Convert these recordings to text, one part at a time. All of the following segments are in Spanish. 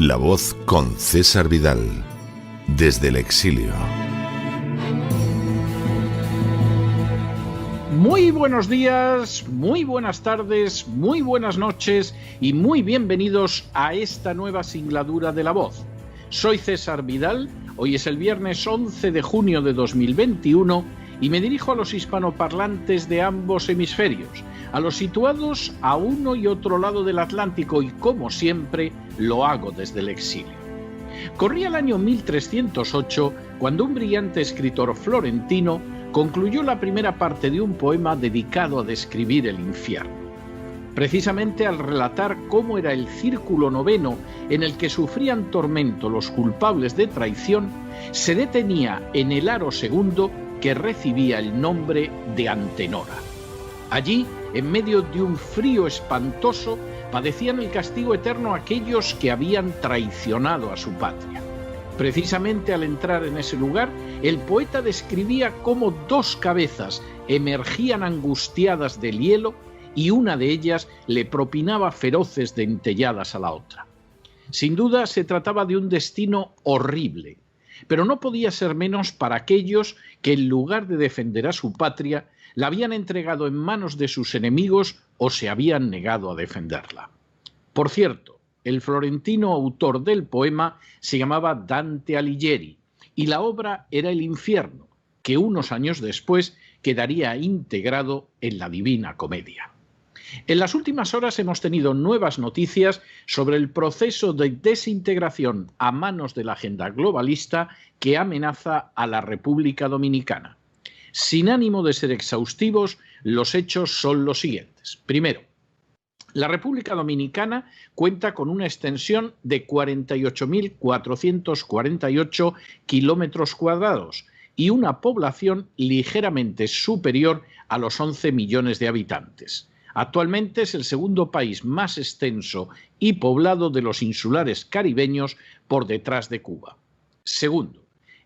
La Voz con César Vidal, desde el exilio. Muy buenos días, muy buenas tardes, muy buenas noches y muy bienvenidos a esta nueva singladura de La Voz. Soy César Vidal, hoy es el viernes 11 de junio de 2021 y me dirijo a los hispanoparlantes de ambos hemisferios, a los situados a uno y otro lado del Atlántico y, como siempre, lo hago desde el exilio. Corría el año 1308 cuando un brillante escritor florentino concluyó la primera parte de un poema dedicado a describir el infierno. Precisamente al relatar cómo era el círculo noveno en el que sufrían tormento los culpables de traición, se detenía en el aro segundo que recibía el nombre de Antenora. Allí, en medio de un frío espantoso, padecían el castigo eterno aquellos que habían traicionado a su patria. Precisamente al entrar en ese lugar, el poeta describía cómo dos cabezas emergían angustiadas del hielo y una de ellas le propinaba feroces dentelladas a la otra. Sin duda se trataba de un destino horrible, pero no podía ser menos para aquellos que en lugar de defender a su patria, la habían entregado en manos de sus enemigos o se habían negado a defenderla. Por cierto, el florentino autor del poema se llamaba Dante Alighieri y la obra era El infierno, que unos años después quedaría integrado en la Divina Comedia. En las últimas horas hemos tenido nuevas noticias sobre el proceso de desintegración a manos de la agenda globalista que amenaza a la República Dominicana. Sin ánimo de ser exhaustivos, los hechos son los siguientes. Primero, la República Dominicana cuenta con una extensión de 48.448 kilómetros cuadrados y una población ligeramente superior a los 11 millones de habitantes. Actualmente es el segundo país más extenso y poblado de los insulares caribeños por detrás de Cuba. Segundo,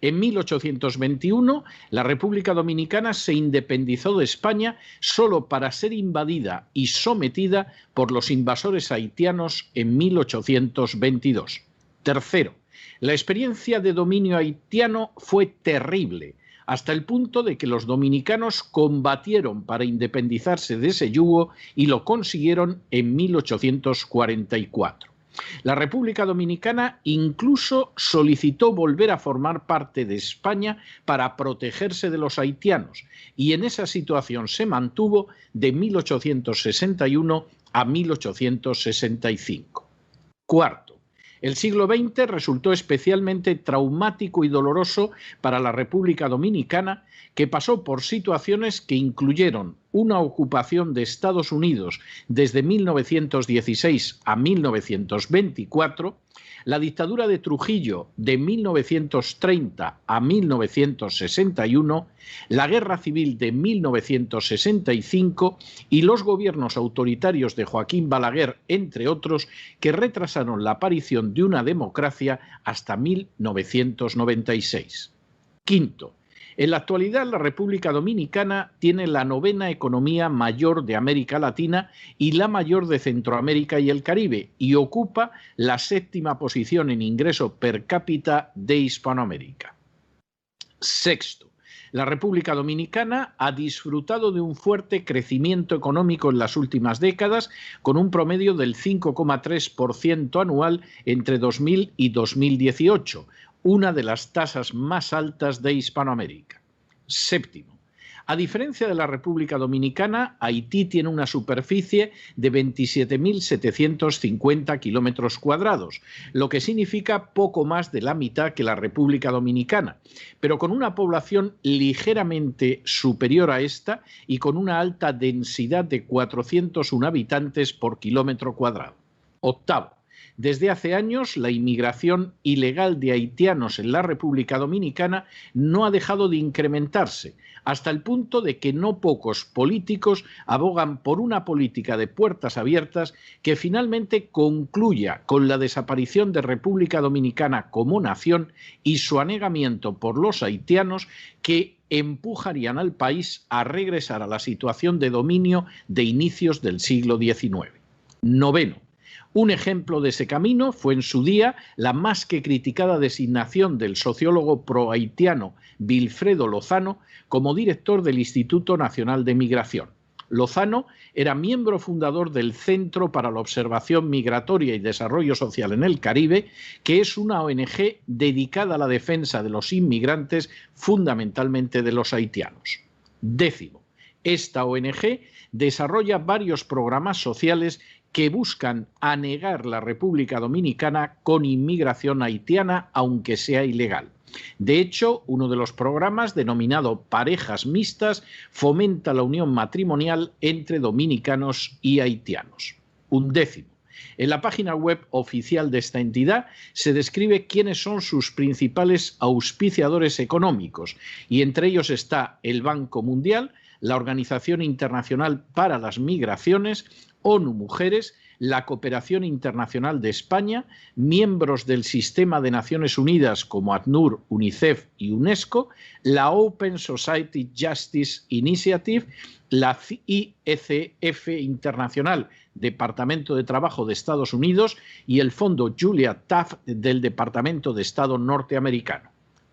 en 1821 la República Dominicana se independizó de España solo para ser invadida y sometida por los invasores haitianos en 1822. Tercero, la experiencia de dominio haitiano fue terrible, hasta el punto de que los dominicanos combatieron para independizarse de ese yugo y lo consiguieron en 1844. La República Dominicana incluso solicitó volver a formar parte de España para protegerse de los haitianos y en esa situación se mantuvo de 1861 a 1865. Cuarto, el siglo XX resultó especialmente traumático y doloroso para la República Dominicana, que pasó por situaciones que incluyeron una ocupación de Estados Unidos desde 1916 a 1924, la dictadura de Trujillo de 1930 a 1961, la Guerra Civil de 1965 y los gobiernos autoritarios de Joaquín Balaguer, entre otros, que retrasaron la aparición de una democracia hasta 1996. Quinto, en la actualidad la República Dominicana tiene la novena economía mayor de América Latina y la mayor de Centroamérica y el Caribe y ocupa la séptima posición en ingreso per cápita de Hispanoamérica. Sexto, la República Dominicana ha disfrutado de un fuerte crecimiento económico en las últimas décadas, con un promedio del 5,3% anual entre 2000 y 2018, una de las tasas más altas de Hispanoamérica. Séptimo, a diferencia de la República Dominicana, Haití tiene una superficie de 27.750 kilómetros cuadrados, lo que significa poco más de la mitad que la República Dominicana, pero con una población ligeramente superior a esta y con una alta densidad de 401 habitantes por kilómetro cuadrado. Octavo, desde hace años, la inmigración ilegal de haitianos en la República Dominicana no ha dejado de incrementarse, hasta el punto de que no pocos políticos abogan por una política de puertas abiertas que finalmente concluya con la desaparición de República Dominicana como nación y su anegamiento por los haitianos que empujarían al país a regresar a la situación de dominio de inicios del siglo XIX. Noveno, Un ejemplo de ese camino fue en su día la más que criticada designación del sociólogo pro-haitiano Wilfredo Lozano como director del Instituto Nacional de Migración. Lozano era miembro fundador del Centro para la Observación Migratoria y Desarrollo Social en el Caribe, que es una ONG dedicada a la defensa de los inmigrantes, fundamentalmente de los haitianos. Décimo, esta ONG desarrolla varios programas sociales que buscan anegar la República Dominicana con inmigración haitiana, aunque sea ilegal. De hecho, uno de los programas, denominado Parejas Mixtas, fomenta la unión matrimonial entre dominicanos y haitianos. Undécimo. En la página web oficial de esta entidad se describe quiénes son sus principales auspiciadores económicos, y entre ellos está el Banco Mundial, la Organización Internacional para las Migraciones, ONU Mujeres, la Cooperación Internacional de España, miembros del Sistema de Naciones Unidas como ACNUR, UNICEF y UNESCO, la Open Society Justice Initiative, la IECF Internacional, Departamento de Trabajo de Estados Unidos, y el Fondo Julia Taft del Departamento de Estado norteamericano.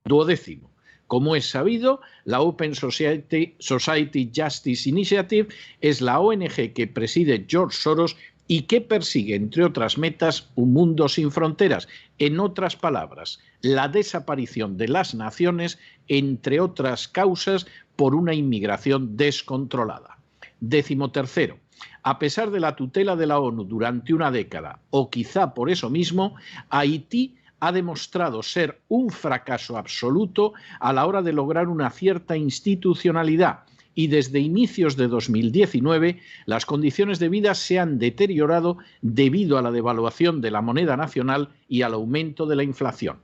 Duodécimo. Como es sabido, la Open Society Justice Initiative es la ONG que preside George Soros y que persigue, entre otras metas, un mundo sin fronteras. En otras palabras, la desaparición de las naciones, entre otras causas, por una inmigración descontrolada. Décimo tercero. A pesar de la tutela de la ONU durante una década, o quizá por eso mismo, Haití ha demostrado ser un fracaso absoluto a la hora de lograr una cierta institucionalidad, y desde inicios de 2019 las condiciones de vida se han deteriorado debido a la devaluación de la moneda nacional y al aumento de la inflación.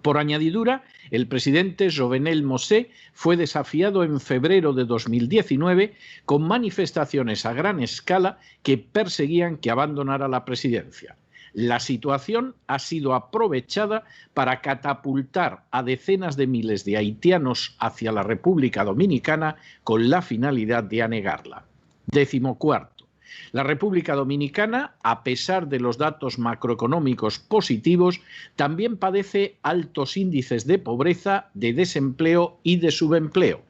Por añadidura, el presidente Jovenel Moïse fue desafiado en febrero de 2019 con manifestaciones a gran escala que perseguían que abandonara la presidencia. La situación ha sido aprovechada para catapultar a decenas de miles de haitianos hacia la República Dominicana con la finalidad de anegarla. Décimo cuarto. La República Dominicana, a pesar de los datos macroeconómicos positivos, también padece altos índices de pobreza, de desempleo y de subempleo.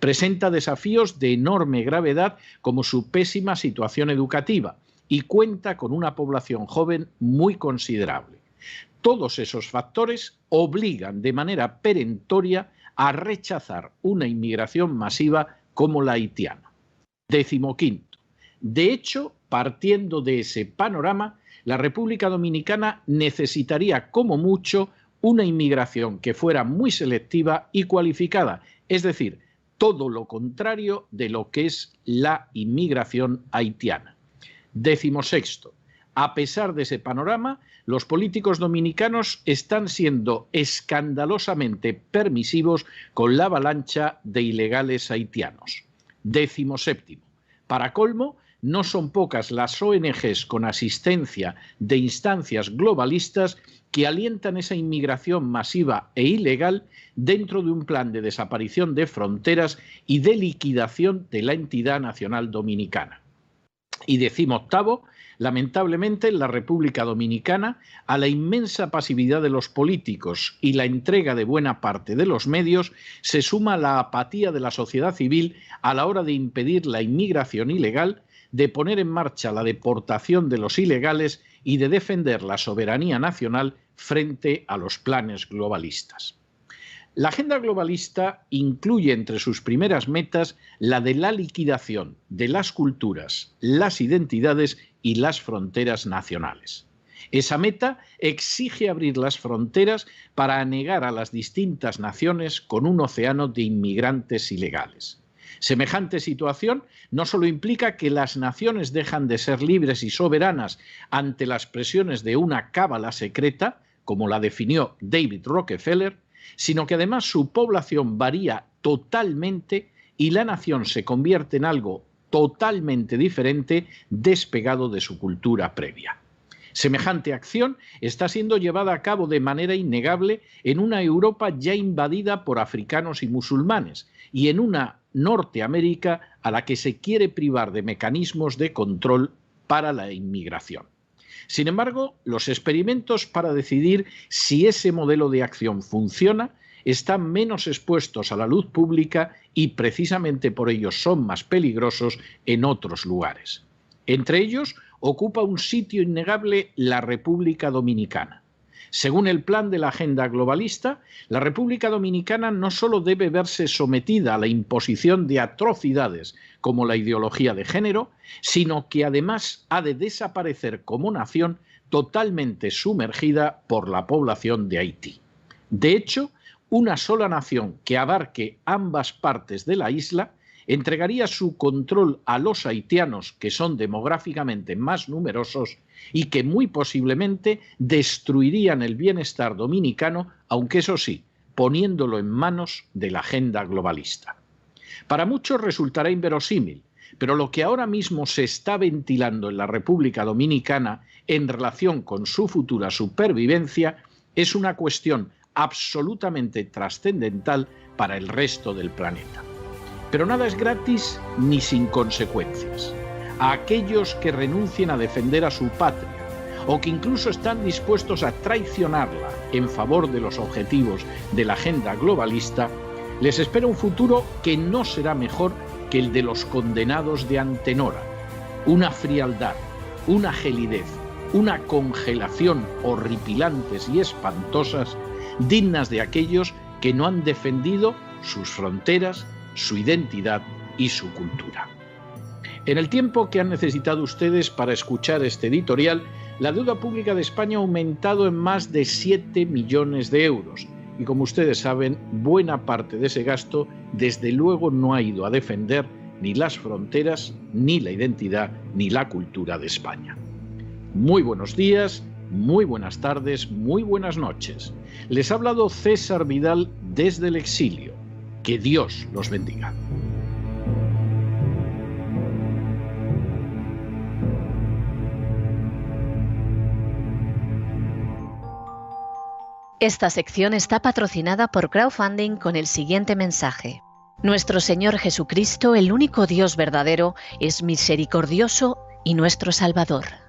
Presenta desafíos de enorme gravedad como su pésima situación educativa, y cuenta con una población joven muy considerable. Todos esos factores obligan de manera perentoria a rechazar una inmigración masiva como la haitiana. Décimo quinto. De hecho, partiendo de ese panorama, la República Dominicana necesitaría como mucho una inmigración que fuera muy selectiva y cualificada, es decir, todo lo contrario de lo que es la inmigración haitiana. Décimo sexto. A pesar de ese panorama, los políticos dominicanos están siendo escandalosamente permisivos con la avalancha de ilegales haitianos. Décimo séptimo. Para colmo, no son pocas las ONGs con asistencia de instancias globalistas que alientan esa inmigración masiva e ilegal dentro de un plan de desaparición de fronteras y de liquidación de la entidad nacional dominicana. Y decimoctavo, lamentablemente en la República Dominicana, a la inmensa pasividad de los políticos y la entrega de buena parte de los medios, se suma la apatía de la sociedad civil a la hora de impedir la inmigración ilegal, de poner en marcha la deportación de los ilegales y de defender la soberanía nacional frente a los planes globalistas. La agenda globalista incluye entre sus primeras metas la de la liquidación de las culturas, las identidades y las fronteras nacionales. Esa meta exige abrir las fronteras para anegar a las distintas naciones con un océano de inmigrantes ilegales. Semejante situación no solo implica que las naciones dejan de ser libres y soberanas ante las presiones de una cábala secreta, como la definió David Rockefeller, sino que además su población varía totalmente y la nación se convierte en algo totalmente diferente, despegado de su cultura previa. Semejante acción está siendo llevada a cabo de manera innegable en una Europa ya invadida por africanos y musulmanes y en una Norteamérica a la que se quiere privar de mecanismos de control para la inmigración. Sin embargo, los experimentos para decidir si ese modelo de acción funciona están menos expuestos a la luz pública y precisamente por ello son más peligrosos en otros lugares. Entre ellos ocupa un sitio innegable la República Dominicana. Según el plan de la agenda globalista, la República Dominicana no solo debe verse sometida a la imposición de atrocidades como la ideología de género, sino que además ha de desaparecer como nación totalmente sumergida por la población de Haití. De hecho, una sola nación que abarque ambas partes de la isla entregaría su control a los haitianos, que son demográficamente más numerosos y que muy posiblemente destruirían el bienestar dominicano, aunque eso sí, poniéndolo en manos de la agenda globalista. Para muchos resultará inverosímil, pero lo que ahora mismo se está ventilando en la República Dominicana en relación con su futura supervivencia es una cuestión absolutamente trascendental para el resto del planeta. Pero nada es gratis ni sin consecuencias. A aquellos que renuncien a defender a su patria o que incluso están dispuestos a traicionarla en favor de los objetivos de la agenda globalista, les espera un futuro que no será mejor que el de los condenados de Antenora. Una frialdad, una gelidez, una congelación horripilantes y espantosas, dignas de aquellos que no han defendido sus fronteras, su identidad y su cultura. En el tiempo que han necesitado ustedes para escuchar este editorial, la deuda pública de España ha aumentado en más de 7 millones de euros y, como ustedes saben, buena parte de ese gasto desde luego no ha ido a defender ni las fronteras, ni la identidad, ni la cultura de España. Muy buenos días, muy buenas tardes, muy buenas noches. Les ha hablado César Vidal desde el exilio. Que Dios los bendiga. Esta sección está patrocinada por crowdfunding con el siguiente mensaje. Nuestro Señor Jesucristo, el único Dios verdadero, es misericordioso y nuestro Salvador.